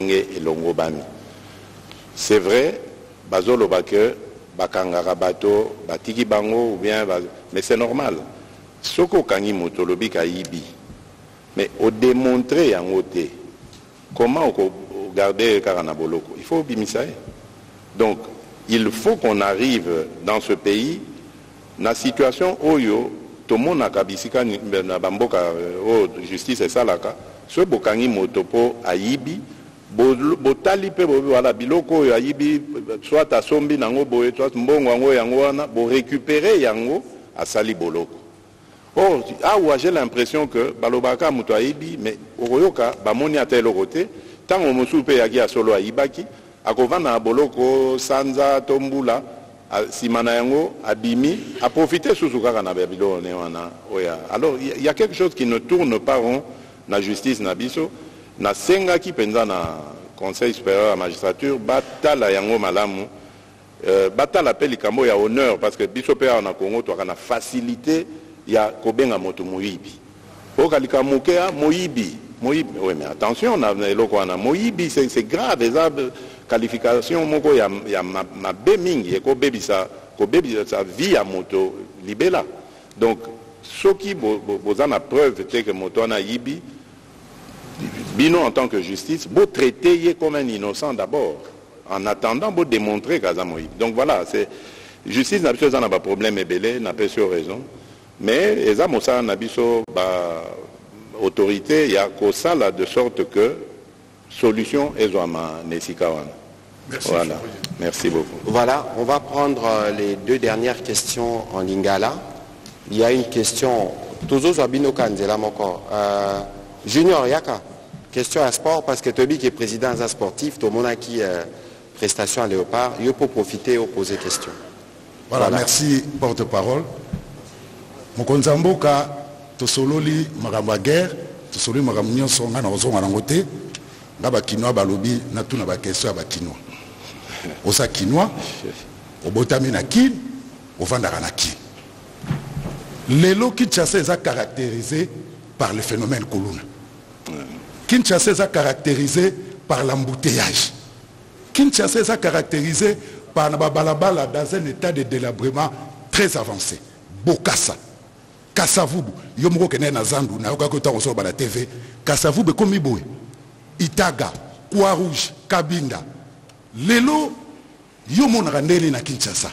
et Longobami. C'est vrai, bazolo bake, bakangara bato, batiki bango ou bien, mais c'est normal. Soko kangi motolobi ka ibi. Mais au démontrer en côté, comment on garder Karanaboloko? Il faut bimisae. Donc, il faut qu'on arrive dans ce pays, dans la situation oyo, tout le monde a kabisika na bamboka justice et salaka, ce bokangi motopo aibi, botali pe wala biloko yo aibi, soit à sombi nango boye, soit mbongo yango yango wana, bo récupérer yango à sali boloko. Oh, j'ai l'impression que balobaka muto aibi, mais oyoka bamoni ata elokote, tant on mosupe yagi a solo aibaki, akovana boloko sanza tombula simana yango abimi a profiter sous kaka na babilo newana oya. Alors il y a quelque chose qui ne tourne pas rond na justice na biso na senga ki penza na conseil supérieur à magistrature batala yango malamu batala pe likambo ya honneur parce que biso pe na Congo to kana facilité ya kobenga moto moyibi okalika mokea moyibi. Oui, mais attention, Moïbi, c'est grave, les qualifications, il y a ma béming, il y a sa vie à moto, libella. Donc, ce qui vous en a preuve, c'est que moto na yibi, bino en tant que justice, vous traitez comme un innocent d'abord, en attendant, vous démontrer qu'il y a Moïbi. Donc voilà, c'est justice n'a pas de problème, n'a pas sur raison, mais les amosa n'a pas autorité, il y a ça là de sorte que solution est Nesikawan. Merci. Voilà. Merci beaucoup. Voilà, on va prendre les deux dernières questions en lingala. Il y a une question, toujours Zabino Kanzela Moko. Junior Yaka, question à sport parce que Tobi qui est président d'un sportif, tout le monde a qui prestation à Léopard, il peut profiter et poser question. Voilà, merci porte-parole. Mokonzamboka tosololi magamba guerre tosololi magamba nyonso nga na ozonga na ngote nga ba kinois balobi na tuna ba question ya ba kinois osa kinois obotami na kin ovandaka na kin lelo Kinshasa est caractérisé par le phénomène Kuluna. Kinshasa est caractérisé par l'embouteillage. Kinshasa est caractérisé par na balabala dans un état de délabrement très avancé. Bokassa Kasavubu, yomoko kene na zandu na yoka kota on ba la TV. Kasavubu komi boy. Itaga, Croix-Rouge, Kabinda. Lelo yomo na ndeli na Kinshasa.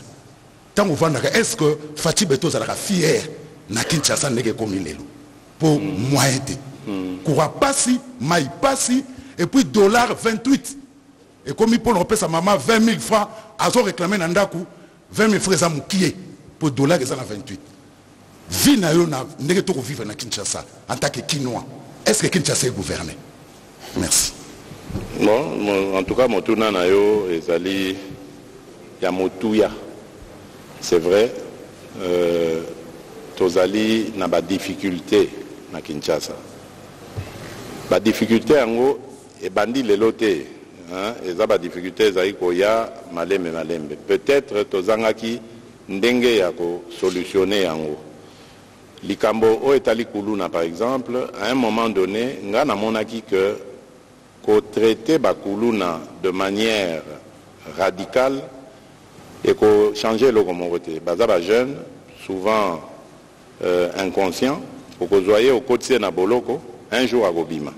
Tango vandaka est-ce que Fati Beto zalaka fier na Kinshasa ndeke komi lelo. Pour moyete. Koura passi, maï passi et puis dollar 28. Et comme il peut repérer sa maman 20 000 francs, azo réclamer nandaku 20 000 francs à moukier pour dollar et ça 28. Vie na yo na ndeke to vivre na Kinshasa en tant que Kinois. Est-ce que Kinshasa est gouverné? Merci. Bon, en tout cas, motuna na yo ezali ya motuya. C'est vrai, tozali na ba difficulté na Kinshasa. Ba difficulté yango e bandi lelote, hein, eza ba difficulté ezali koya malembe. Peut-être tozangaki ndenge ya ko solutionner yango. Likambo o etali kuluna par exemple, à un moment donné, nga na monaki que ko traiter ba kuluna de manière radicale et ko changer le communauté. Baza ba jeune, souvent inconscient, pour que zoyer au côté na boloko, un jour à Gobima.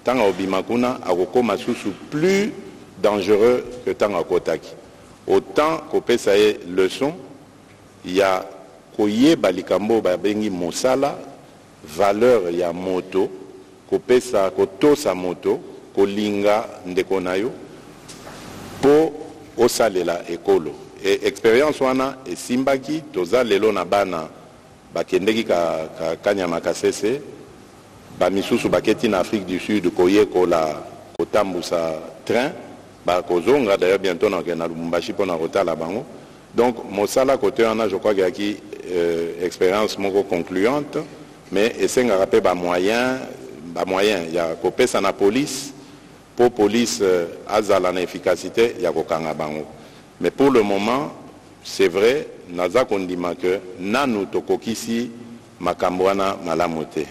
Tant à Obima kuna a koma susu plus dangereux que tant à Kotaki. Autant qu'au pesaye leçon, il y a koye balikambo babengi mosala valeur ya moto kopesa kotosa moto kolinga ndeko nayo po osalela ekolo et expérience wana esimbaki toza lelo na bana bakendeki ka kanyama kasese ba misusu baketi na Afrique du Sud koye kola kotambusa train ba kozonga d'ailleurs bientôt na Lubumbashi pona kotala bango. Donc mosala côté wana je crois qu'il y a expérience moko concluante mais esenga rappel ba moyen il y a kopesa na police pour police azala na efficacité ya kokanga bango. Mais pour le moment c'est vrai naza kondima que nanu tokokisi makambo wana malamu te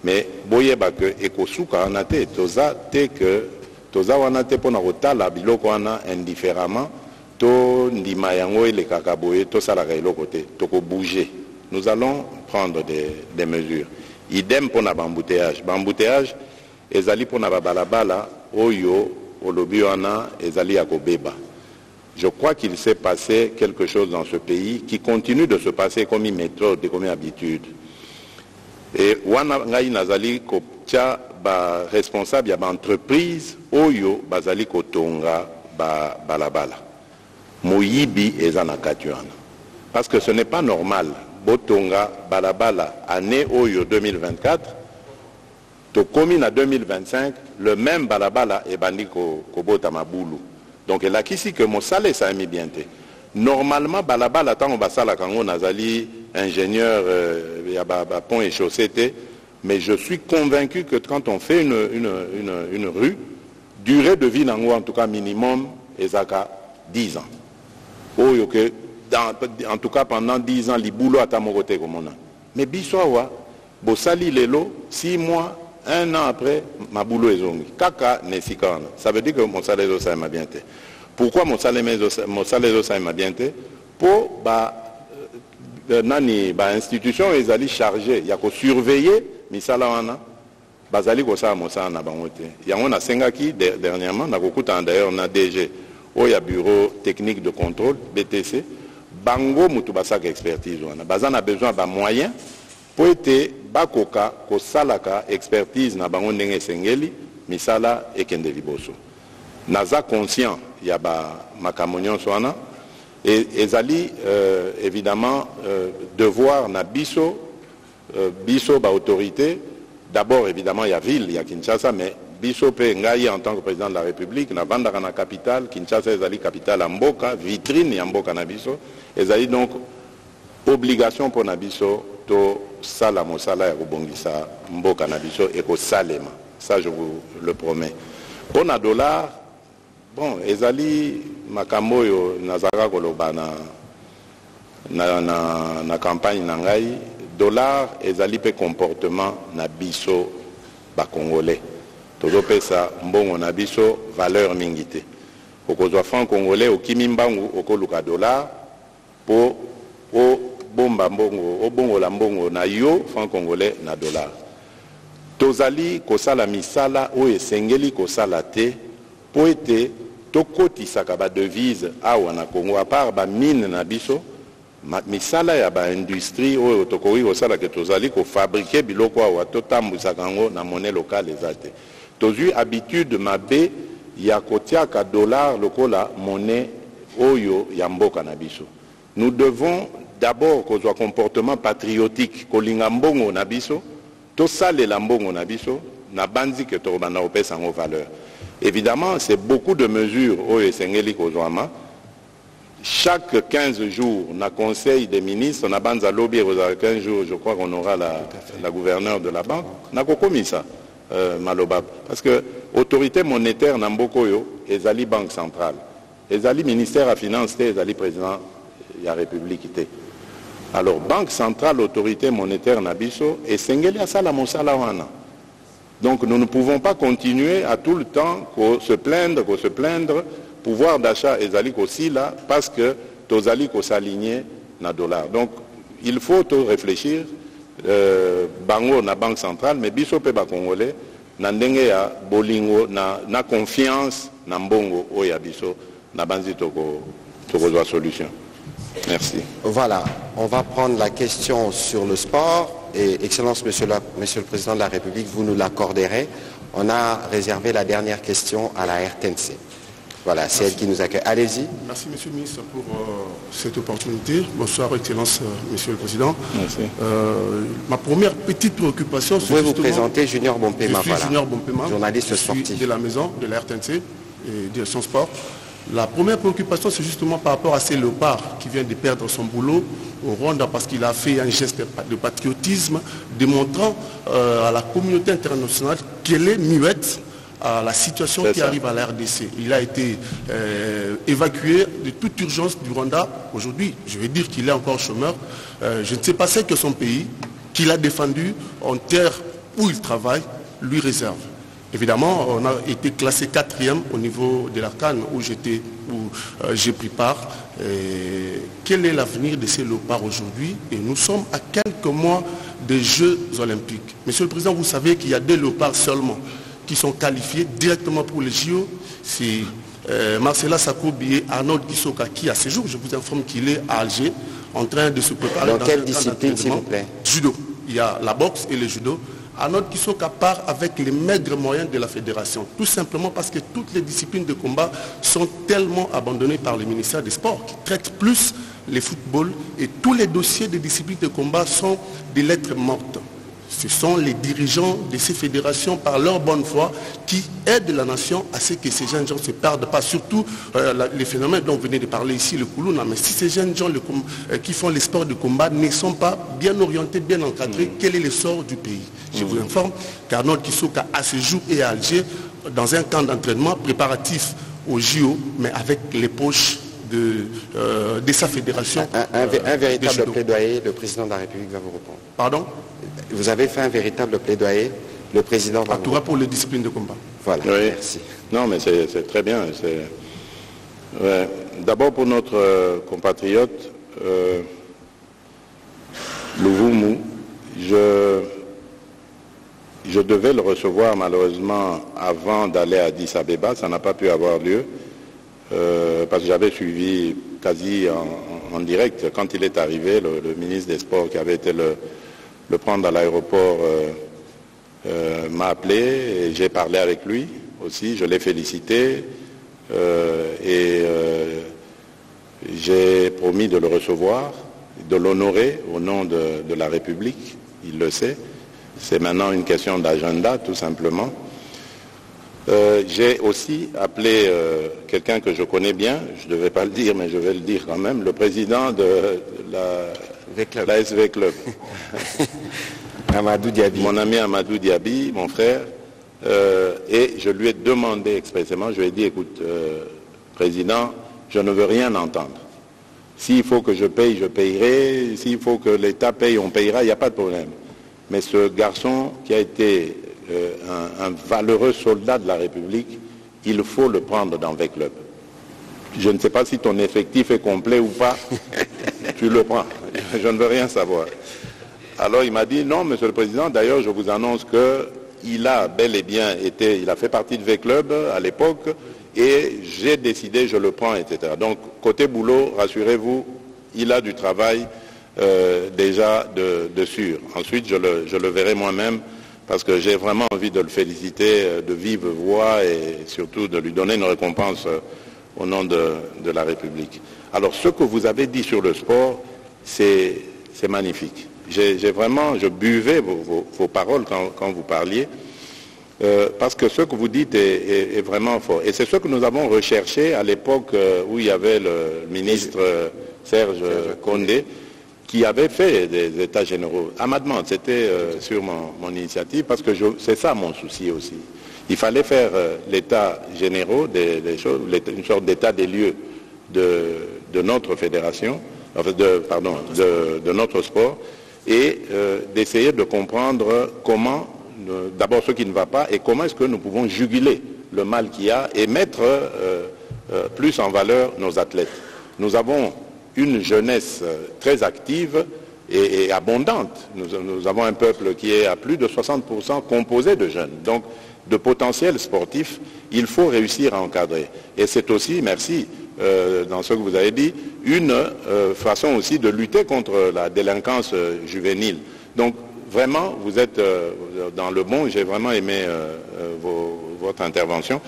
mais boyeba que ekosuka na te toza te que toza wana te pona kotala biloko wana indifféremment to ndima yango elekaka boye tosalaka eloko te tokobouger. Nous allons prendre des mesures. Idem pona bambouteillage. Bambouteillage ezali pona babalabala oyo olobi wana ezali ya kobeba. Je crois qu'il s'est passé quelque chose dans ce pays qui continue de se passer comme une méthode et comme une habitude. Et wana ngai nazali koptia ba responsable ya ba entreprise oyo bazali kotonga ba balabala. Moyibi ezana katuana. Parce que ce n'est pas normal. Botonga balabala année oyo 2024 to commune à 2025 le même balabala et bandi ko bota mabulu. Donc là ici que mon salaire ça mis bien té. Normalement balabala tant on va sala kango nazali ingénieur il y a pont et chaussée, mais je suis convaincu que quand on fait une rue, durée de vie en tout cas minimum ezaka 10 ans. Oh, okay. En tout cas pendant 10 ans, les boulots à Tamorote comme on a. Mais biswawa, bosali lelo, 6 mois, 1 an après, ma boulot est zongi. Kaka nesikana. Ça veut dire que mon salaire ça m'a bien été. Pourquoi mon salaire ça m'a bien été? Pour nani ba institution ils allaient charger, il y a que surveiller misala wana. Bazali ko sa mosa na bangote. Ya on a sengaki dernièrement na kokuta d'ailleurs na DG. Il y a bureau technique de contrôle BTC. Bango mutu basaka expertise wana. Bazana besoin de moyens pour être bakoka ko salaka expertise na bango ndenge sengeli misala ekende liboso. Naza conscient ya ba makamonyon swana et ezali évidemment devoir na biso biso ba autorité. D'abord évidemment il y a ville, il y a Kinshasa, mais biso pe ngai en tant que président de la République na vandaka na capitale Kinshasa ezali capitale Mboka, vitrine ya Mboka na biso. Ezali donc obligation pour Nabiso to sala mosala ya kobongisa Mboka na biso et ko salema. Ça je vous le promets. Pour na dollar, bon, ezali makambo yo nazaka koloba na campagne na ngai, dollar ezali pe comportement na biso ba congolais. Todo pesa mbongo na biso valeur mingite. Okozwa franc congolais okimimbangu okoluka dollar po o bomba mbongo o bongo la mbongo na yo franc congolais na dollar. Tozali kosala misala o esengeli kosala te po ete tokotisaka ba devise awa na Congo à part ba mine na biso misala ya ba industrie o tokoki kosala ke tozali ko fabriquer biloko awa totambusaka ngo na monnaie locale ezate. Tozu habitude mabe ya kotiaka dollar lokola monnaie oyo ya mboka na biso. Nous devons d'abord kozwa comportement patriotique kolinga mbongo na biso to sale la mbongo na biso na banzi ke to bana opesa ngo valeur. Évidemment, c'est beaucoup de mesures oyo esengeli kozwama. Chaque 15 jours, on a conseil des ministres, on a banza lobby aux 15 jours, je crois qu'on aura la gouverneure de la banque. On a commis ça, Malobab. Parce que autorité monétaire Nambokoyo, ezali banque centrale. Ezali ministère à finance, ezali président de la République. Alors, banque centrale, autorité monétaire Nabiso, et Sengeli Asala Mosala Wana. Donc, nous ne pouvons pas continuer à tout le temps se plaindre, pouvoir d'achat ezali aussi là parce que tozali ko s'aligner na dollar. Donc il faut réfléchir bango na banque centrale mais biso pe ba congolais na ndenge ya bolingo na confiance na mbongo o ya biso na banzi toko solution. Merci. Voilà, on va prendre la question sur le sport et Excellence Monsieur le Président de la République, vous nous l'accorderez. On a réservé la dernière question à la RTNC. Voilà, c'est elle qui nous accueille. Allez-y. Merci, Monsieur le Ministre, pour cette opportunité. Bonsoir, Excellence, Monsieur le Président. Merci. Ma première petite préoccupation, c'est justement... Vous pouvez vous présenter, Junior Bompema. Je suis Junior Bompema, journaliste sportif. de la maison, de la RTNC et direction sport. La première préoccupation, c'est justement par rapport à ces léopards qui vient de perdre son boulot au Rwanda parce qu'il a fait un geste de patriotisme démontrant à la communauté internationale qu'elle est muette à la situation qui arrive à la RDC. Il a été évacué de toute urgence du Rwanda. Aujourd'hui, je vais dire qu'il est encore chômeur. Je ne sais pas ce que son pays, qu'il a défendu en terre où il travaille, lui réserve. Évidemment, on a été classé 4e au niveau de la CAN où j'ai pris part. Quel est l'avenir de ces léopards aujourd'hui? Et nous sommes à quelques mois des Jeux Olympiques. Monsieur le Président, vous savez qu'il y a 2 léopards seulement qui sont qualifiés directement pour les JO. C'est Marcela Sakoubi et Arnold Kisoka qui, à ce jour, je vous informe qu'il est à Alger en train de se préparer. Dans quelle discipline, s'il vous plaît? Judo. Il y a la boxe et le judo. Arnold Kisoka part avec les maigres moyens de la fédération, tout simplement parce que toutes les disciplines de combat sont tellement abandonnées par le ministère des Sports, qui traite plus les footballs, et tous les dossiers des disciplines de combat sont des lettres mortes. Ce sont les dirigeants de ces fédérations, par leur bonne foi, qui aident la nation à ce que ces jeunes gens ne se perdent pas. Surtout les phénomènes dont vous venez de parler ici, le Koulouna. Mais si ces jeunes gens qui font les sports de combat ne sont pas bien orientés, bien encadrés, quel est le sort du pays? Je vous informe qu'Arnold Kisoka, à ce jour, est à Alger, dans un camp d'entraînement préparatif au JO, mais avec les poches de sa fédération. Un véritable plaidoyer, le président de la République va vous répondre. Pardon? Vous avez fait un véritable plaidoyer, le président va vous répondre. Pour les disciplines de combat. Voilà, oui. Merci. Non, mais c'est très bien. Ouais. D'abord pour notre compatriote, Louvoumou, je devais le recevoir malheureusement avant d'aller à Addis Abeba, ça n'a pas pu avoir lieu. Parce que j'avais suivi quasi en direct quand il est arrivé, le ministre des Sports qui avait été le prendre à l'aéroport m'a appelé et j'ai parlé avec lui aussi, je l'ai félicité et j'ai promis de le recevoir, de l'honorer au nom de la République, il le sait. C'est maintenant une question d'agenda tout simplement. J'ai aussi appelé quelqu'un que je connais bien, je ne devais pas le dire, mais je vais le dire quand même, le président de la SV Club. Amadou Diaby. Mon ami Amadou Diaby, mon frère, et je lui ai demandé expressément, je lui ai dit, écoute, président, je ne veux rien entendre. S'il faut que je paye, je payerai, s'il faut que l'État paye, on payera, il n'y a pas de problème. Mais ce garçon qui a été un valeureux soldat de la République, il faut le prendre dans V-Club. Je ne sais pas si ton effectif est complet ou pas, tu le prends. Je ne veux rien savoir. Alors il m'a dit, non, monsieur le président, d'ailleurs je vous annonce qu'il a bel et bien été, il a fait partie de V-Club à l'époque, et j'ai décidé, je le prends, etc. Donc côté boulot, rassurez-vous, il a du travail déjà de sûr. Ensuite, je le verrai moi-même, parce que j'ai vraiment envie de le féliciter de vive voix et surtout de lui donner une récompense au nom de la République. Alors ce que vous avez dit sur le sport, c'est magnifique. Je buvais vos paroles quand vous parliez, parce que ce que vous dites est vraiment fort. Et c'est ce que nous avons recherché à l'époque où il y avait le ministre Serge Condé, qui avait fait des états généraux. À ma demande, c'était sur mon initiative, parce que c'est ça mon souci aussi. Il fallait faire l'état généraux des choses, une sorte d'état des lieux de notre fédération, de notre sport, et d'essayer de comprendre comment, d'abord ce qui ne va pas, et comment est-ce que nous pouvons juguler le mal qu'il y a et mettre plus en valeur nos athlètes. Nous avons une jeunesse très active et abondante. Nous avons un peuple qui est à plus de 60% composé de jeunes. Donc, de potentiels sportifs, il faut réussir à encadrer. Et c'est aussi, merci, dans ce que vous avez dit, une façon aussi de lutter contre la délinquance juvénile. Donc, vraiment, vous êtes dans le bon. J'ai vraiment aimé votre intervention.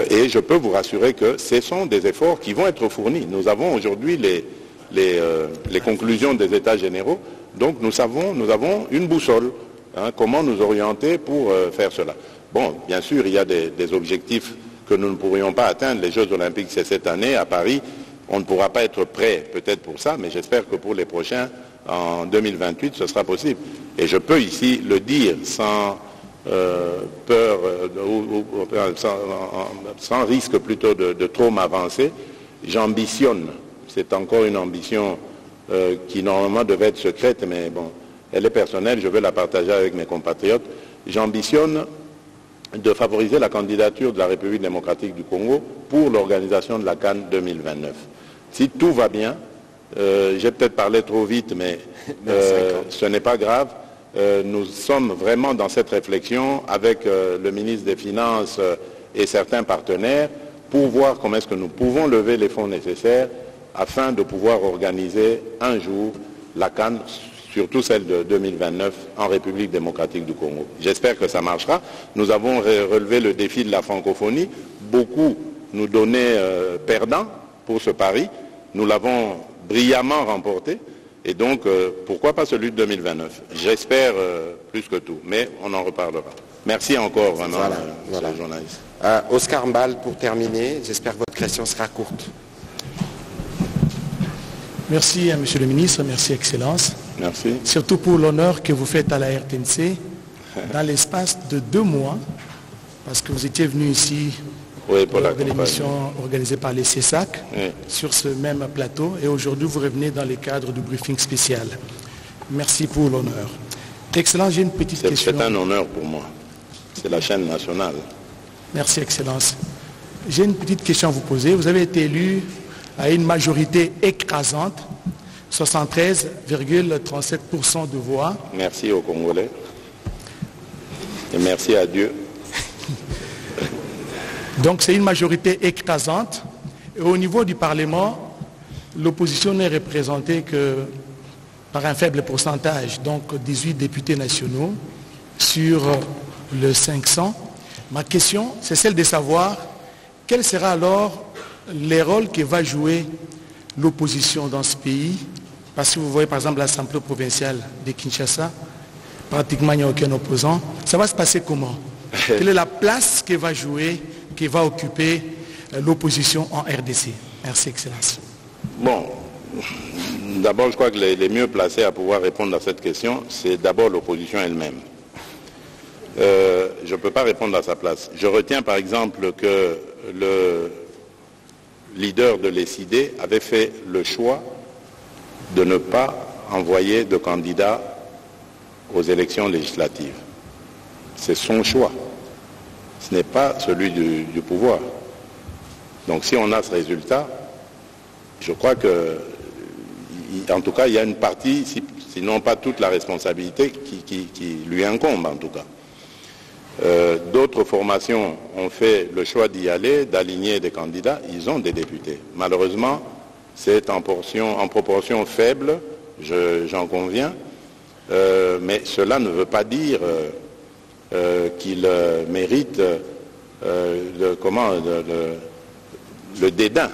Et je peux vous rassurer que ce sont des efforts qui vont être fournis. Nous avons aujourd'hui les conclusions des États généraux. Donc nous avons une boussole. Comment nous orienter pour faire cela. Bon, bien sûr, il y a des objectifs que nous ne pourrions pas atteindre. Les Jeux Olympiques, c'est cette année à Paris. On ne pourra pas être prêt peut-être pour ça, mais j'espère que pour les prochains, en 2028, ce sera possible. Et je peux ici le dire sans peur, sans risque plutôt de trop m'avancer. J'ambitionne, c'est encore une ambition qui normalement devait être secrète, mais bon, elle est personnelle, je veux la partager avec mes compatriotes. J'ambitionne de favoriser la candidature de la République démocratique du Congo pour l'organisation de la CAN 2029. Si tout va bien, j'ai peut-être parlé trop vite, mais ce n'est pas grave. Nous sommes vraiment dans cette réflexion avec le ministre des Finances et certains partenaires pour voir comment est-ce que nous pouvons lever les fonds nécessaires afin de pouvoir organiser un jour la CAN, surtout celle de 2029 en République démocratique du Congo. J'espère que ça marchera. Nous avons relevé le défi de la francophonie. Beaucoup nous donnaient perdants pour ce pari. Nous l'avons brillamment remporté. Et donc, pourquoi pas celui de 2029? J'espère plus que tout, mais on en reparlera. Merci encore, vraiment, voilà. journaliste. Oscar Mbal, pour terminer, j'espère que votre question sera courte. Merci, Monsieur le ministre, merci, Excellence. Merci. Surtout pour l'honneur que vous faites à la RTNC dans l'espace de 2 mois, parce que vous étiez venu ici pour l'émission organisée par les CESAC sur ce même plateau, et aujourd'hui vous revenez dans le cadre du briefing spécial. Merci pour l'honneur. Excellence, j'ai une petite question. C'est un honneur pour moi. C'est la chaîne nationale. Merci, Excellence. J'ai une petite question à vous poser. Vous avez été élu à une majorité écrasante, 73,37% de voix. Merci aux Congolais. Et merci à Dieu. Donc c'est une majorité écrasante. Et au niveau du Parlement, l'opposition n'est représentée que par un faible pourcentage, donc 18 députés nationaux sur le 500. Ma question, c'est celle de savoir quel sera alors le rôle que va jouer l'opposition dans ce pays. Parce que vous voyez par exemple l'Assemblée provinciale de Kinshasa, pratiquement il n'y a aucun opposant. Ça va se passer comment? Quelle est la place que va jouer, que va occuper l'opposition en RDC? Merci, Excellence. Bon, d'abord je crois que les mieux placés à pouvoir répondre à cette question, c'est d'abord l'opposition elle-même. Je ne peux pas répondre à sa place. Je retiens par exemple que le leader de l'ESID avait fait le choix de ne pas envoyer de candidat aux élections législatives. C'est son choix. Ce n'est pas celui du pouvoir. Donc si on a ce résultat, je crois que, en tout cas, il y a une partie, sinon pas toute la responsabilité qui lui incombe en tout cas. D'autres formations ont fait le choix d'y aller, d'aligner des candidats, ils ont des députés. Malheureusement, c'est en proportion faible, j'en conviens, mais cela ne veut pas dire qu'il mérite le dédain,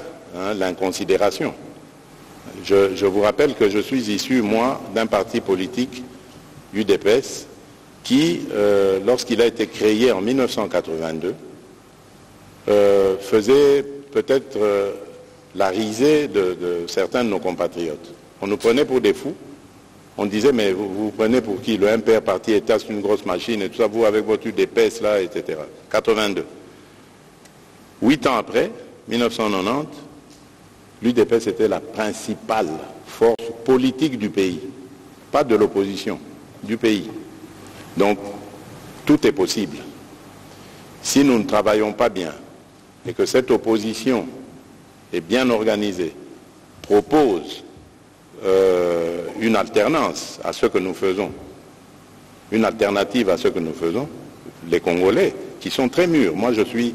l'inconsidération. Je vous rappelle que je suis issu, moi, d'un parti politique, UDPS, qui, lorsqu'il a été créé en 1982, faisait peut-être la risée de certains de nos compatriotes. On nous prenait pour des fous. On disait, mais vous prenez pour qui? Le MPR parti État, c'est une grosse machine, et tout ça, vous avec votre UDPS là, etc. 82. 8 ans après, 1990, l'UDPS était la principale force politique du pays. Pas de l'opposition, du pays. Donc, tout est possible. Si nous ne travaillons pas bien et que cette opposition est bien organisée, propose une alternance à ce que nous faisons, une alternative à ce que nous faisons, les Congolais, qui sont très mûrs. Moi, je suis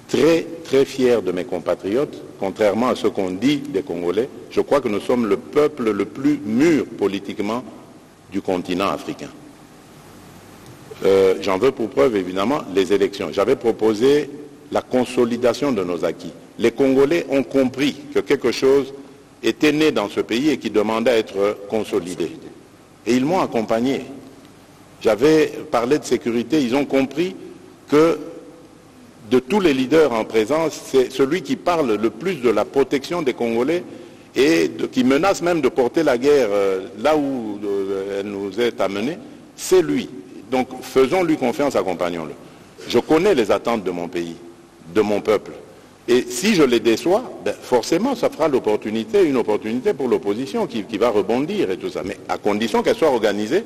très, très fier de mes compatriotes, contrairement à ce qu'on dit des Congolais. Je crois que nous sommes le peuple le plus mûr politiquement du continent africain. J'en veux pour preuve, évidemment, les élections. J'avais proposé la consolidation de nos acquis. Les Congolais ont compris que quelque chose était né dans ce pays et qui demandait à être consolidé. Et ils m'ont accompagné. J'avais parlé de sécurité, ils ont compris que de tous les leaders en présence, c'est celui qui parle le plus de la protection des Congolais et qui menace même de porter la guerre là où elle nous est amenée, c'est lui. Donc faisons-lui confiance, accompagnons-le. Je connais les attentes de mon pays, de mon peuple. Et si je les déçois, forcément ça fera une opportunité pour l'opposition qui va rebondir et tout ça. Mais à condition qu'elle soit organisée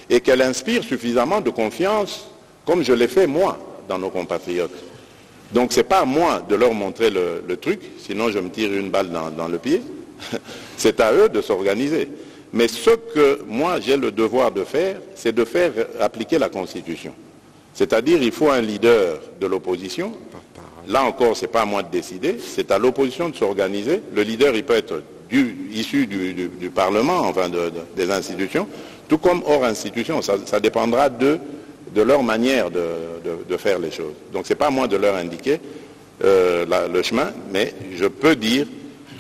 et qu'elle inspire suffisamment de confiance, comme je l'ai fait moi, dans nos compatriotes. Donc ce n'est pas à moi de leur montrer le truc, sinon je me tire une balle dans le pied. C'est à eux de s'organiser. Mais ce que moi j'ai le devoir de faire, c'est de faire appliquer la Constitution. C'est-à-dire il faut un leader de l'opposition. Là encore, ce n'est pas à moi de décider, c'est à l'opposition de s'organiser. Le leader, il peut être issu du Parlement, enfin des institutions, tout comme hors institution. Ça dépendra de leur manière de faire les choses. Donc ce n'est pas à moi de leur indiquer le chemin, mais je peux dire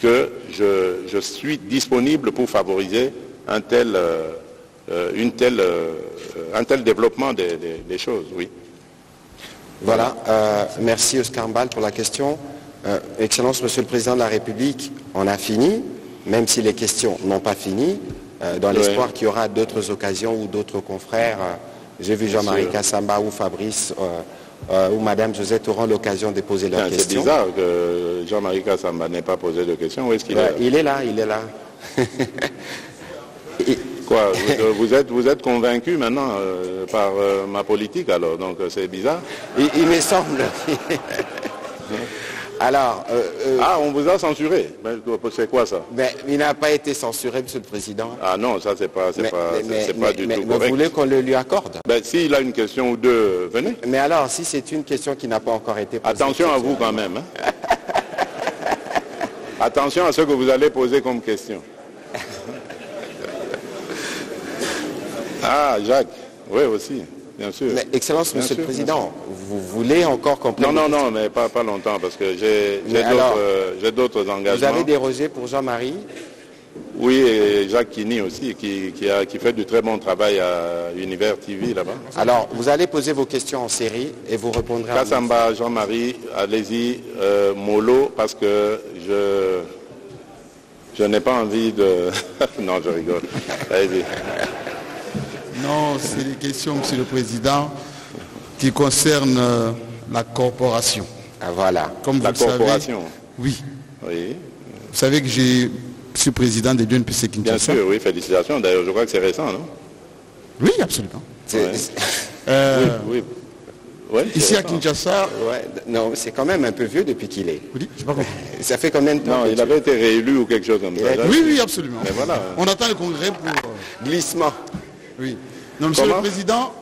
que je suis disponible pour favoriser un tel développement des choses, oui. Voilà, merci Oscar Mbal pour la question. Excellence, Monsieur le Président de la République, on a fini, même si les questions n'ont pas fini, dans l'espoir qu'il y aura d'autres occasions ou d'autres confrères. J'ai vu Jean-Marie Kassamba ou Fabrice ou Madame Josette auront l'occasion de poser leurs questions. C'est bizarre que Jean-Marie Kassamba n'ait pas posé de questions. Où est-ce qu'il est? Il est là, il est là. Quoi, vous êtes convaincu maintenant par ma politique alors, donc c'est bizarre. Il me semble. Alors, on vous a censuré. C'est quoi ça? Il n'a pas été censuré, Monsieur le Président. Ah non, ça c'est pas du tout correct. Vous voulez qu'on le lui accorde? S'il a une question ou deux, venez. Mais alors, si c'est une question qui n'a pas encore été posée... Attention à vous quand même. Hein. Attention à ce que vous allez poser comme question. Ah, Jacques, oui aussi, bien sûr. Mais, Excellence, Monsieur le Président, vous voulez encore compléter? Non, mais pas longtemps, parce que j'ai d'autres engagements. Vous avez dérogé pour Jean-Marie? Oui, et Jacques Kini aussi, qui fait du très bon travail à Univers TV là-bas. Alors, vous allez poser vos questions en série et vous répondrez à... Kassamba, Jean-Marie, allez-y, mollo, parce que je n'ai pas envie de... Non, je rigole. Allez-y. Non, c'est des questions, Monsieur le Président, qui concernent la corporation. Ah, voilà. Comme la vous corporation. Oui. Oui. Vous savez que je suis président de l'UNPC Kinshasa. Bien sûr, oui, félicitations. D'ailleurs, je crois que c'est récent, non? Oui, absolument. Oui. Ouais, ici à Kinshasa... Non, c'est quand même un peu vieux depuis qu'il est. Oui, je n'ai pas compris. Ça fait combien de temps? Non, il avait été réélu ou quelque chose comme ça. Oui, absolument. Mais voilà. On attend le congrès pour... Glissement. Oui. Non, Monsieur le Président,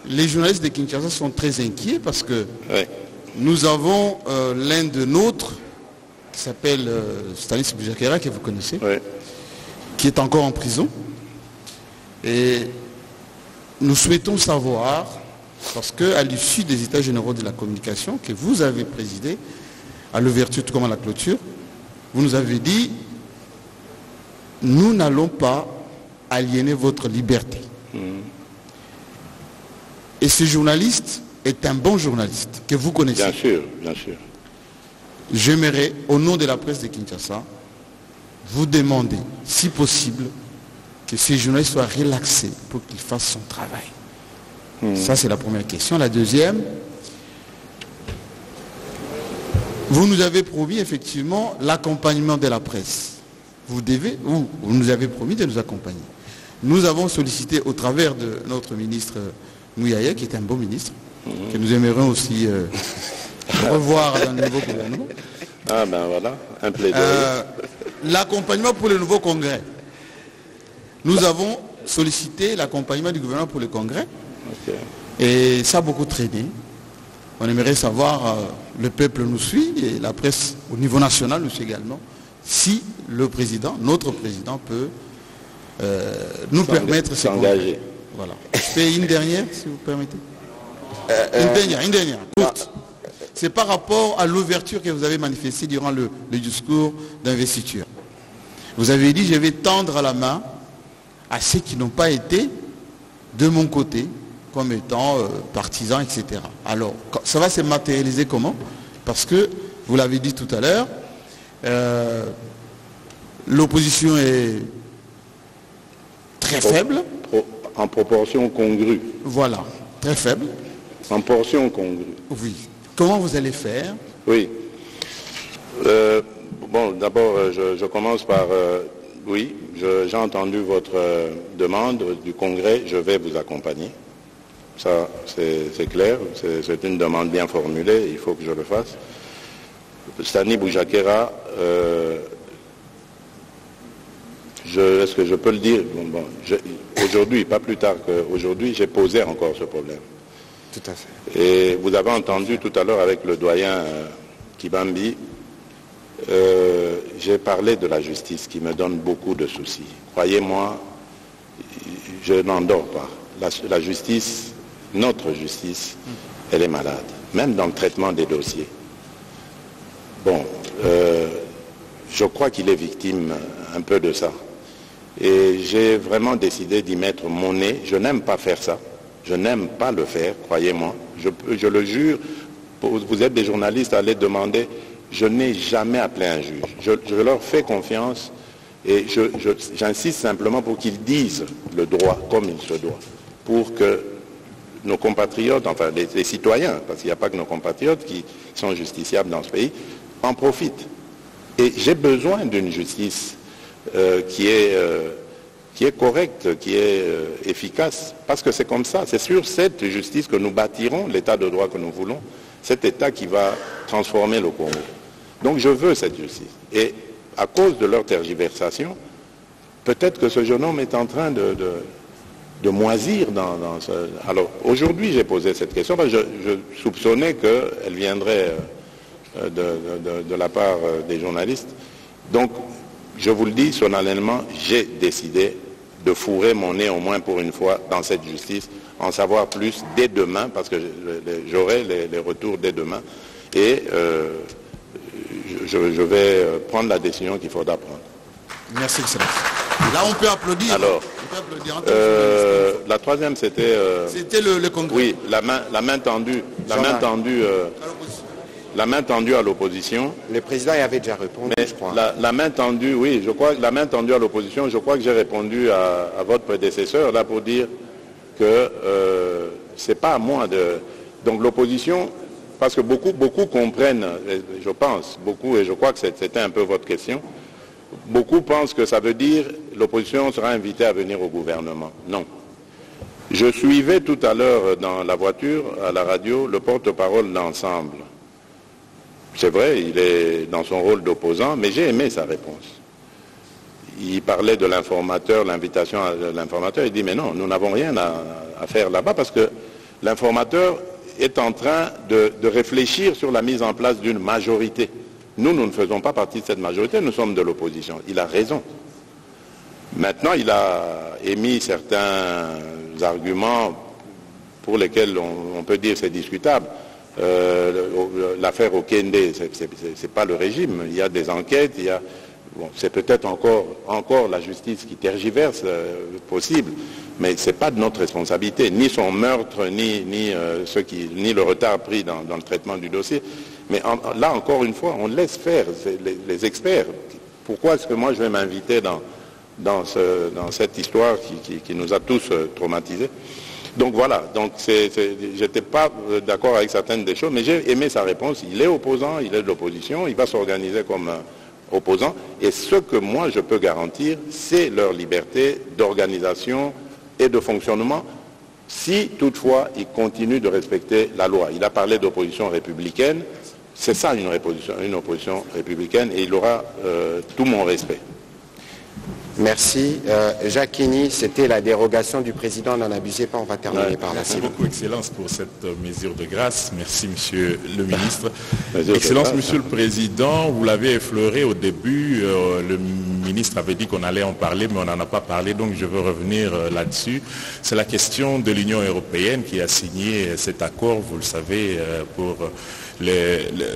les journalistes de Kinshasa sont très inquiets parce que nous avons l'un de nôtres, qui s'appelle Stanis Boujakera, que vous connaissez, qui est encore en prison. Et nous souhaitons savoir, parce qu'à l'issue des États généraux de la communication que vous avez présidé, à l'ouverture tout comme à la clôture, vous nous avez dit, nous n'allons pas aliéner votre liberté. Et ce journaliste est un bon journaliste que vous connaissez. Bien sûr, bien sûr. J'aimerais, au nom de la presse de Kinshasa, vous demander, si possible, que ce journaliste soit relaxé pour qu'il fasse son travail. Ça, c'est la première question. La deuxième, vous nous avez promis effectivement l'accompagnement de la presse. Vous nous avez promis de nous accompagner. Nous avons sollicité au travers de notre ministre Mouyaya, qui est un bon ministre, que nous aimerions aussi revoir dans le nouveau gouvernement. Ah ben voilà, un plaidoyer. L'accompagnement pour le nouveau congrès. Nous avons sollicité l'accompagnement du gouvernement pour le congrès. Et ça a beaucoup traîné. On aimerait savoir, le peuple nous suit et la presse au niveau national nous suit également, si le président, notre président peut nous permettre de s'engager. Voilà. C'est une dernière, si vous permettez. Une dernière, courte. C'est par rapport à l'ouverture que vous avez manifestée durant le discours d'investiture. Vous avez dit, je vais tendre la main à ceux qui n'ont pas été de mon côté, comme étant partisans, etc. Alors, ça va se matérialiser comment? Parce que, vous l'avez dit tout à l'heure, l'opposition est très faible. En proportion congrue. Voilà, très faible. En portion congrue. Oui. Comment vous allez faire? Oui. Bon, d'abord, je commence par... oui, j'ai entendu votre demande du congrès, je vais vous accompagner. Ça, c'est clair, c'est une demande bien formulée, il faut que je le fasse. Stani Boujakera, est-ce que je peux le dire? Aujourd'hui, pas plus tard qu'aujourd'hui, j'ai posé encore ce problème. Tout à fait. Et vous avez entendu tout à l'heure avec le doyen Kibambi, j'ai parlé de la justice qui me donne beaucoup de soucis. Croyez-moi, je n'en dors pas. La justice, notre justice, elle est malade, même dans le traitement des dossiers. Bon, je crois qu'il est victime un peu de ça. Et j'ai vraiment décidé d'y mettre mon nez. Je n'aime pas faire ça. Je n'aime pas le faire, croyez-moi. Je le jure, vous êtes des journalistes, allez demander. Je n'ai jamais appelé un juge. Je leur fais confiance et j'insiste simplement pour qu'ils disent le droit comme il se doit. Pour que nos compatriotes, enfin les citoyens, parce qu'il n'y a pas que nos compatriotes qui sont justiciables dans ce pays, en profitent. Et j'ai besoin d'une justice qui est correcte, qui est efficace, parce que c'est comme ça, c'est sur cette justice que nous bâtirons l'état de droit que nous voulons, cet état qui va transformer le Congo. Donc je veux cette justice. Et à cause de leur tergiversation, peut-être que ce jeune homme est en train de moisir dans ce... Alors aujourd'hui j'ai posé cette question, parce que je soupçonnais qu'elle viendrait de la part des journalistes. Donc je vous le dis solennellement, j'ai décidé de fourrer mon nez au moins pour une fois dans cette justice, en savoir plus dès demain, parce que j'aurai les retours dès demain, et je vais prendre la décision qu'il faudra prendre. Merci, Excellence. Là, on peut applaudir. Alors, la troisième, c'était... c'était le Congrès. Oui, la main tendue. La main tendue à l'opposition. Le président y avait déjà répondu, je crois. La main tendue, oui, je crois que la main tendue à l'opposition, je crois que j'ai répondu à votre prédécesseur là pour dire que c'est pas à moi de... Donc l'opposition, parce que beaucoup comprennent, je pense, beaucoup, et je crois que c'était un peu votre question, beaucoup pensent que ça veut dire l'opposition sera invitée à venir au gouvernement. Non. Je suivais tout à l'heure dans la voiture, à la radio, le porte-parole d'Ensemble. C'est vrai, il est dans son rôle d'opposant, mais j'ai aimé sa réponse. Il parlait de l'informateur, l'invitation à l'informateur, il dit mais non, nous n'avons rien à faire là-bas parce que l'informateur est en train de réfléchir sur la mise en place d'une majorité. Nous ne faisons pas partie de cette majorité, nous sommes de l'opposition. Il a raison. Maintenant, il a émis certains arguments pour lesquels on peut dire c'est discutable. L'affaire Okende, c'est pas le régime. Il y a des enquêtes, bon, c'est peut-être encore la justice qui tergiverse, possible, mais c'est pas de notre responsabilité, ni son meurtre, ni le retard pris dans le traitement du dossier. Mais là encore une fois, on laisse faire les experts. Pourquoi est-ce que moi je vais m'inviter dans cette histoire qui nous a tous traumatisés? Donc voilà, donc j'étais pas d'accord avec certaines des choses, mais j'ai aimé sa réponse. Il est opposant, il est de l'opposition, il va s'organiser comme opposant. Et ce que moi je peux garantir, c'est leur liberté d'organisation et de fonctionnement, si toutefois ils continuent de respecter la loi. Il a parlé d'opposition républicaine, c'est ça une opposition républicaine, et il aura tout mon respect. Merci. Jacques Kini, c'était la dérogation du président, n'en abusez pas, on va terminer par là. Merci beaucoup, Excellence, pour cette mesure de grâce. Merci, Monsieur le Ministre. Excellence, Monsieur le Président, vous l'avez effleuré au début, le ministre avait dit qu'on allait en parler, mais on n'en a pas parlé, donc je veux revenir là-dessus. C'est la question de l'Union européenne qui a signé cet accord, vous le savez, pour...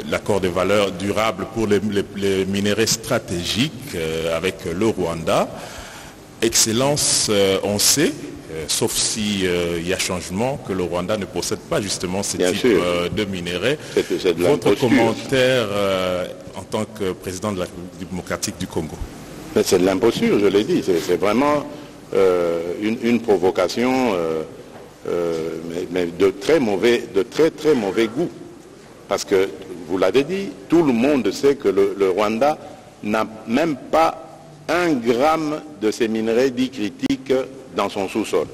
l'accord de valeurs durables pour les minéraux stratégiques avec le Rwanda. Excellence, on sait, sauf si il y a changement, que le Rwanda ne possède pas justement ce type de minéraux. Votre commentaire en tant que président de la République démocratique du Congo? C'est de l'imposture, je l'ai dit. C'est vraiment une provocation, mais de très mauvais goût. Parce que, vous l'avez dit, tout le monde sait que le Rwanda n'a même pas 1 gramme de ces minerais dits critiques dans son sous-sol.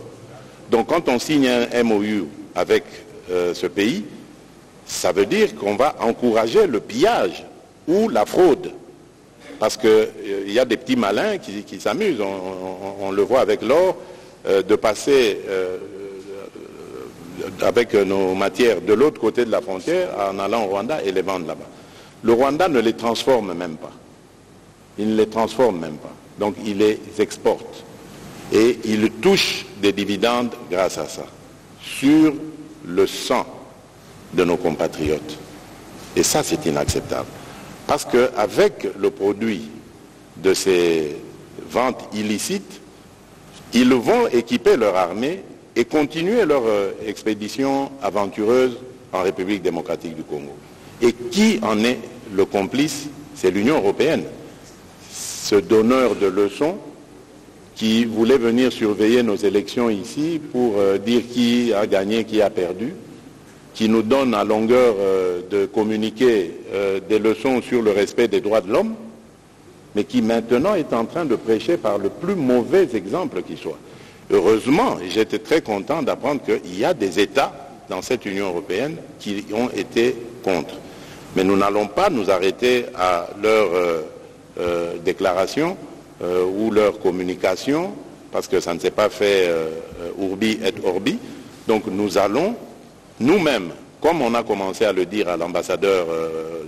Donc quand on signe un MOU avec ce pays, ça veut dire qu'on va encourager le pillage ou la fraude. Parce qu'il y a des petits malins qui s'amusent, on le voit avec l'or, de passer avec nos matières de l'autre côté de la frontière en allant au Rwanda et les vendre là-bas. Le Rwanda ne les transforme même pas. Il ne les transforme même pas. Donc il les exporte. Et il touche des dividendes grâce à ça, sur le sang de nos compatriotes. Et ça, c'est inacceptable. Parce qu'avec le produit de ces ventes illicites, ils vont équiper leur armée et continuer leur expédition aventureuse en République démocratique du Congo. Et qui en est le complice? C'est l'Union européenne. Ce donneur de leçons qui voulait venir surveiller nos élections ici pour dire qui a gagné, qui a perdu, qui nous donne à longueur de communiquer des leçons sur le respect des droits de l'homme, mais qui maintenant est en train de prêcher par le plus mauvais exemple qui soit. Heureusement, j'étais très content d'apprendre qu'il y a des États dans cette Union européenne qui ont été contre. Mais nous n'allons pas nous arrêter à leur déclaration ou leur communication, parce que ça ne s'est pas fait urbi et orbi. Donc nous allons, nous-mêmes, comme on a commencé à le dire à l'ambassadeur,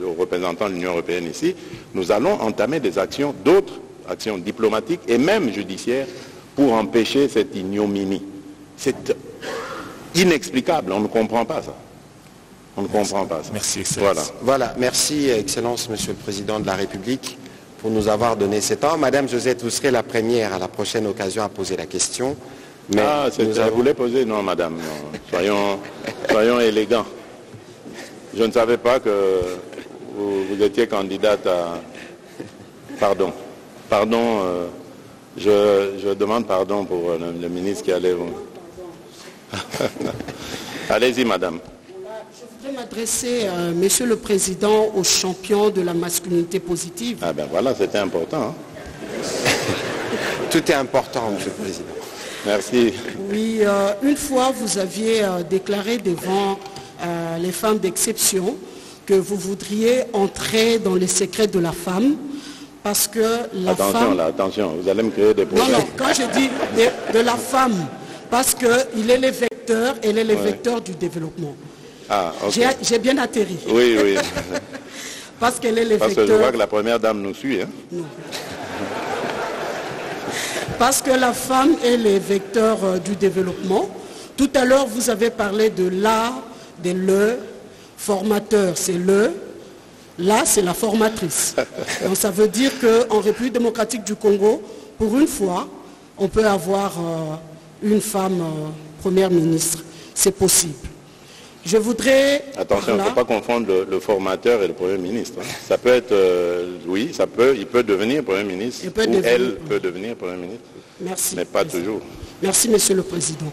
au représentant de l'Union européenne ici, nous allons entamer des actions, d'autres actions diplomatiques et même judiciaires pour empêcher cette ignominie. C'est inexplicable, on ne comprend pas ça. On ne comprend pas ça. Merci, Excellence. Voilà, merci, Excellence, Monsieur le Président de la République, pour nous avoir donné ce temps. Madame Josette, vous serez la première à la prochaine occasion à poser la question. Mais vous voulez poser? Non, madame. Non. Soyons élégants. Je ne savais pas que vous étiez candidate à... Pardon. Pardon, je demande pardon pour le ministre qui allait vous... Allez-y, madame. Je voudrais m'adresser, Monsieur le Président, au champion de la masculinité positive. Ah ben voilà, c'était important. Hein? Tout est important, Monsieur le Président. Merci. Oui, une fois, vous aviez déclaré devant les femmes d'exception que vous voudriez entrer dans les secrets de la femme parce que la attention, femme... Là, attention, vous allez me créer des problèmes. Non, quand je dis de la femme, parce qu'il est le vecteur, elle est le vecteur du développement. Ah, okay. J'ai bien atterri. Oui, oui. Parce qu'elle est le Parce vecteur... que je vois que la première dame nous suit. Hein? Non. Parce que la femme est le vecteur du développement. Tout à l'heure, vous avez parlé de l'art, de le formateur, c'est le. Là, c'est la formatrice. Donc ça veut dire qu'en République démocratique du Congo, pour une fois, on peut avoir une femme première ministre. C'est possible. Je voudrais... Attention, il ne faut pas confondre le formateur et le Premier ministre. Hein. Ça peut être, oui, il peut devenir Premier ministre, ou elle peut devenir Premier ministre. Merci. Mais pas toujours. Merci, Monsieur le Président.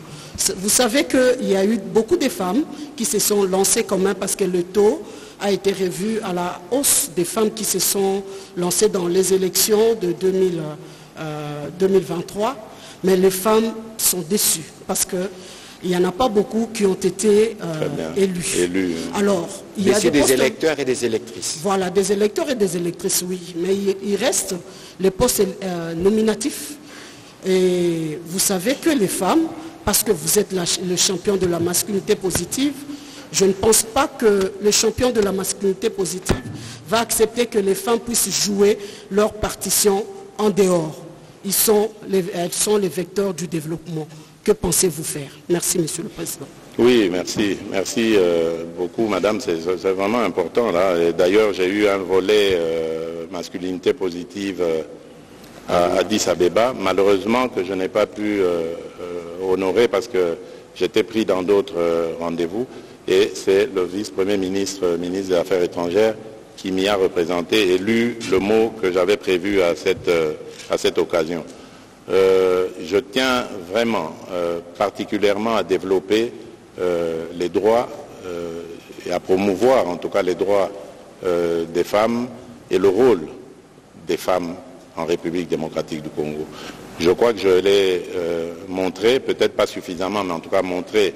Vous savez qu'il y a eu beaucoup de femmes qui se sont lancées quand même parce que le taux a été revu à la hausse des femmes qui se sont lancées dans les élections de 2023. Mais les femmes sont déçues parce que il n'y en a pas beaucoup qui ont été élus. Alors, il y a des électeurs et des électrices. Voilà, des électeurs et des électrices, oui. Mais il reste les postes nominatifs. Et vous savez que les femmes, parce que vous êtes le champion de la masculinité positive, je ne pense pas que le champion de la masculinité positive va accepter que les femmes puissent jouer leur partition en dehors. Elles sont les vecteurs du développement. Que pensez-vous faire? Merci, Monsieur le Président. Oui, merci. Merci beaucoup, madame. C'est vraiment important, là. D'ailleurs, j'ai eu un volet masculinité positive à Addis Abeba. Malheureusement, que je n'ai pas pu honorer parce que j'étais pris dans d'autres rendez-vous. Et c'est le vice-premier ministre, ministre des Affaires étrangères, qui m'y a représenté et lu le mot que j'avais prévu à cette occasion. Je tiens vraiment particulièrement à développer les droits et à promouvoir en tout cas les droits des femmes et le rôle des femmes en République démocratique du Congo. Je crois que je l'ai montré, peut-être pas suffisamment, mais en tout cas montré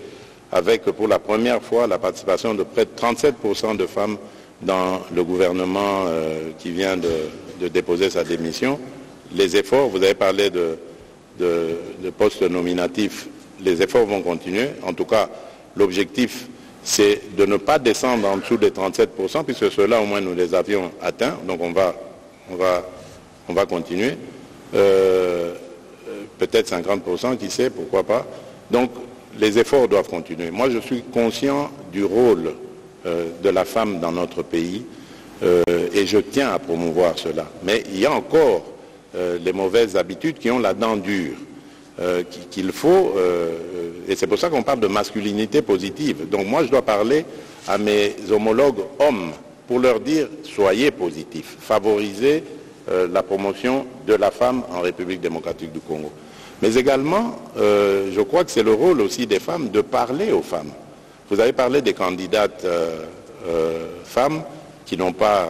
avec pour la première fois la participation de près de 37% de femmes dans le gouvernement qui vient de déposer sa démission. Les efforts, vous avez parlé de postes nominatifs, les efforts vont continuer. En tout cas, l'objectif, c'est de ne pas descendre en dessous des 37%, puisque ceux-là, au moins, nous les avions atteints. Donc, on va continuer. Peut-être 50%, qui sait, pourquoi pas. Donc, les efforts doivent continuer. Moi, je suis conscient du rôle de la femme dans notre pays et je tiens à promouvoir cela. Mais il y a encore les mauvaises habitudes qui ont la dent dure, qu'il faut, et c'est pour ça qu'on parle de masculinité positive. Donc moi, je dois parler à mes homologues hommes pour leur dire, soyez positifs, favorisez la promotion de la femme en République démocratique du Congo. Mais également, je crois que c'est le rôle aussi des femmes de parler aux femmes. Vous avez parlé des candidates femmes qui n'ont pas,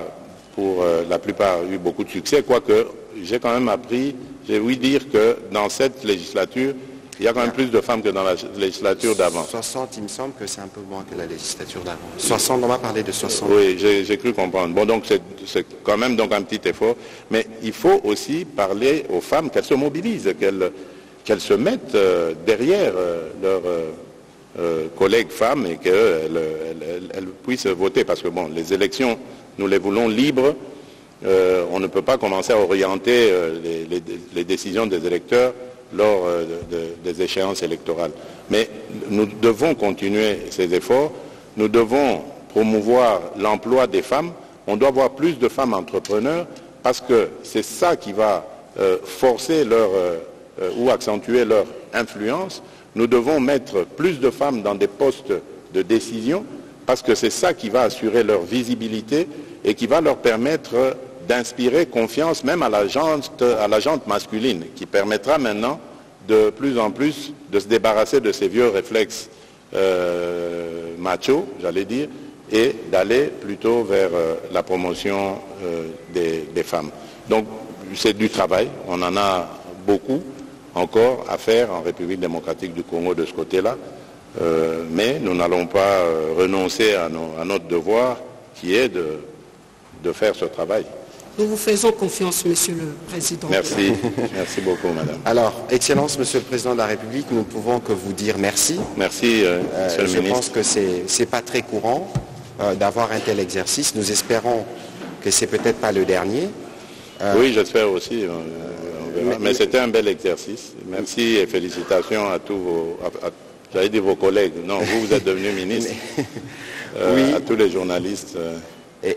pour la plupart, eu beaucoup de succès, quoique j'ai quand même appris, j'ai ouï dire que dans cette législature, il y a quand même plus de femmes que dans la législature d'avant. 60, il me semble que c'est un peu moins que la législature d'avant. 60, on va parler de 60. Oui, j'ai cru comprendre. Bon, donc c'est quand même donc un petit effort. Mais il faut aussi parler aux femmes qu'elles se mobilisent, qu'elles se mettent derrière leurs collègues femmes et qu'elles puissent voter. Parce que bon, les élections, nous les voulons libres. On ne peut pas commencer à orienter les décisions des électeurs lors des échéances électorales. Mais nous devons continuer ces efforts. Nous devons promouvoir l'emploi des femmes. On doit avoir plus de femmes entrepreneurs parce que c'est ça qui va forcer ou accentuer leur influence. Nous devons mettre plus de femmes dans des postes de décision parce que c'est ça qui va assurer leur visibilité et qui va leur permettre d'inspirer confiance même à la jante masculine, qui permettra maintenant de plus en plus de se débarrasser de ces vieux réflexes machos, j'allais dire, et d'aller plutôt vers la promotion des femmes. Donc c'est du travail, on en a beaucoup encore à faire en République démocratique du Congo de ce côté-là, mais nous n'allons pas renoncer à notre devoir qui est de faire ce travail. Nous vous faisons confiance, Monsieur le Président. Merci. Merci beaucoup, Madame. Alors, Excellence, Monsieur le Président de la République, nous ne pouvons que vous dire merci. Merci, Monsieur le Ministre. Je pense que ce n'est pas très courant d'avoir un tel exercice. Nous espérons que ce n'est peut-être pas le dernier. Oui, j'espère aussi. Mais c'était un bel exercice. Merci et félicitations à tous j'allais dire vos collègues. Non, vous êtes devenu ministre. Oui. À tous les journalistes.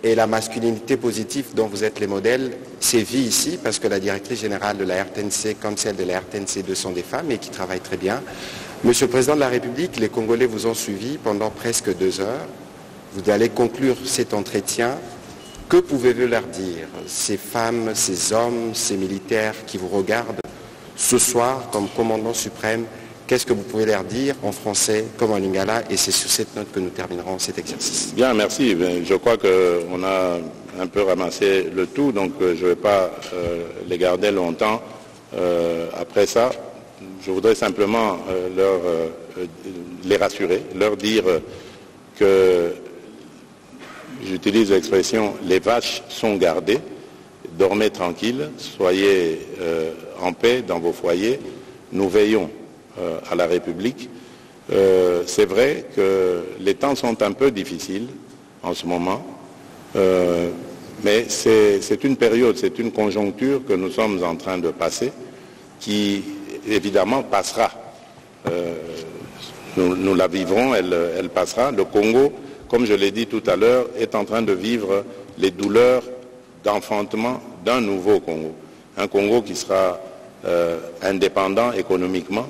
Et la masculinité positive dont vous êtes les modèles sévit ici parce que la directrice générale de la RTNC comme celle de la RTNC2 sont des femmes et qui travaillent très bien. Monsieur le Président de la République, les Congolais vous ont suivi pendant presque 2 heures. Vous allez conclure cet entretien. Que pouvez-vous leur dire, ces femmes, ces hommes, ces militaires qui vous regardent ce soir comme commandant suprême? Qu'est-ce que vous pouvez leur dire en français comme en lingala? Et c'est sur cette note que nous terminerons cet exercice. Bien, merci. Je crois qu'on a un peu ramassé le tout, donc je ne vais pas les garder longtemps. Après ça, je voudrais simplement les rassurer, leur dire que, j'utilise l'expression, les vaches sont gardées, dormez tranquilles, soyez en paix dans vos foyers, nous veillons à la République. C'est vrai que les temps sont un peu difficiles en ce moment, mais c'est une période, c'est une conjoncture que nous sommes en train de passer, qui évidemment passera. Nous la vivrons, elle passera. Le Congo, comme je l'ai dit tout à l'heure, est en train de vivre les douleurs d'enfantement d'un nouveau Congo. Un Congo qui sera indépendant économiquement,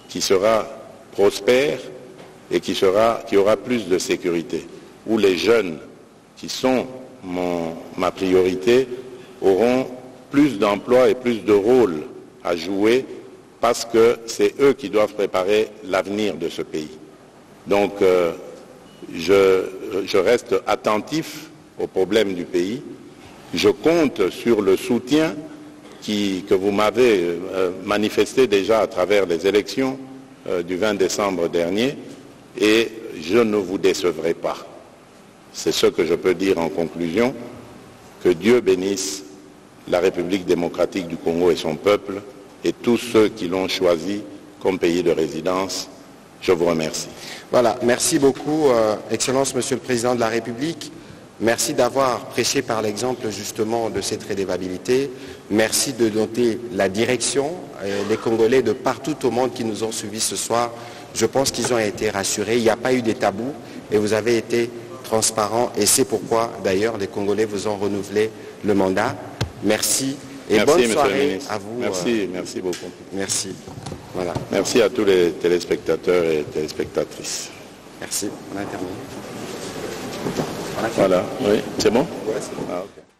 qui sera prospère et qui aura plus de sécurité, où les jeunes qui sont ma priorité auront plus d'emplois et plus de rôles à jouer parce que c'est eux qui doivent préparer l'avenir de ce pays. Donc je reste attentif aux problèmes du pays. Je compte sur le soutien que vous m'avez manifesté déjà à travers les élections du 20 décembre dernier, et je ne vous décevrai pas. C'est ce que je peux dire en conclusion. Que Dieu bénisse la République démocratique du Congo et son peuple et tous ceux qui l'ont choisi comme pays de résidence. Je vous remercie. Voilà, merci beaucoup, Excellence Monsieur le Président de la République. Merci d'avoir prêché par l'exemple justement de cette redevabilité. Merci de noter la direction. Les Congolais de partout au monde qui nous ont suivis ce soir, je pense qu'ils ont été rassurés. Il n'y a pas eu de tabous et vous avez été transparent. Et c'est pourquoi d'ailleurs les Congolais vous ont renouvelé le mandat. Merci et bonne soirée à vous. Merci beaucoup. Merci. Voilà. Merci à tous les téléspectateurs et téléspectatrices. Merci. On a terminé. Voilà, oui, c'est bon? Ouais, c'est bon. Ah, okay.